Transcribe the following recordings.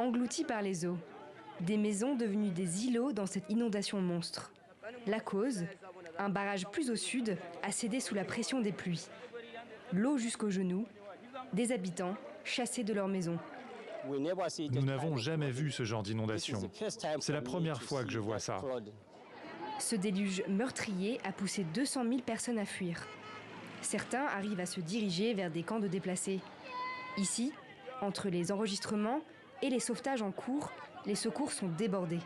Engloutis par les eaux, des maisons devenues des îlots dans cette inondation monstre. La cause, un barrage plus au sud a cédé sous la pression des pluies. L'eau jusqu'aux genoux, des habitants chassés de leurs maisons. Nous n'avons jamais vu ce genre d'inondation. C'est la première fois que je vois ça. Ce déluge meurtrier a poussé 200 000 personnes à fuir. Certains arrivent à se diriger vers des camps de déplacés. Ici, entre les enregistrements et les sauvetages en cours, les secours sont débordés.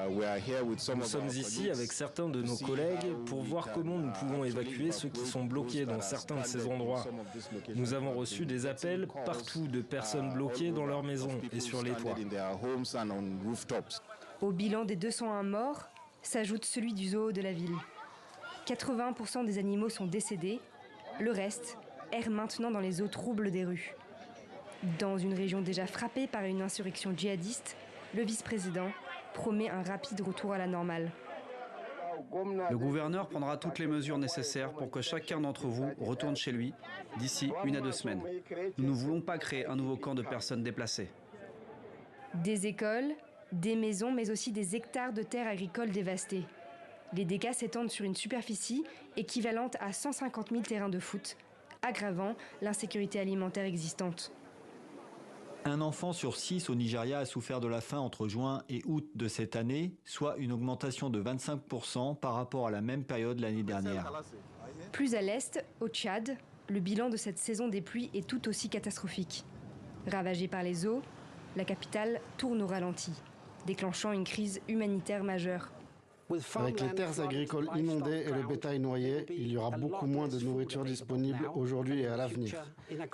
Nous sommes ici avec certains de nos collègues pour voir comment nous pouvons évacuer ceux qui sont bloqués dans certains de ces endroits. Nous avons reçu des appels partout de personnes bloquées dans leurs maisons et sur les toits. Au bilan des 201 morts s'ajoute celui du zoo de la ville. 80% des animaux sont décédés, le reste erre maintenant dans les eaux troubles des rues. Dans une région déjà frappée par une insurrection djihadiste, le vice-président promet un rapide retour à la normale. Le gouverneur prendra toutes les mesures nécessaires pour que chacun d'entre vous retourne chez lui d'ici 1 à 2 semaines. Nous ne voulons pas créer un nouveau camp de personnes déplacées. Des écoles, des maisons, mais aussi des hectares de terres agricoles dévastées. Les dégâts s'étendent sur une superficie équivalente à 150 000 terrains de foot, aggravant l'insécurité alimentaire existante. Un enfant sur 6 au Nigeria a souffert de la faim entre juin et août de cette année, soit une augmentation de 25% par rapport à la même période l'année dernière. Plus à l'est, au Tchad, le bilan de cette saison des pluies est tout aussi catastrophique. Ravagée par les eaux, la capitale tourne au ralenti, déclenchant une crise humanitaire majeure. Avec les terres agricoles inondées et le bétail noyé, il y aura beaucoup moins de nourriture disponible aujourd'hui et à l'avenir,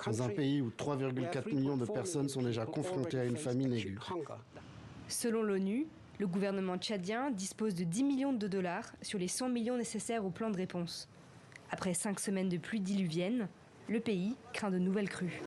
dans un pays où 3,4 millions de personnes sont déjà confrontées à une famine aiguë. Selon l'ONU, le gouvernement tchadien dispose de 10 millions de dollars sur les 100 millions nécessaires au plan de réponse. Après 5 semaines de pluie diluvienne, le pays craint de nouvelles crues.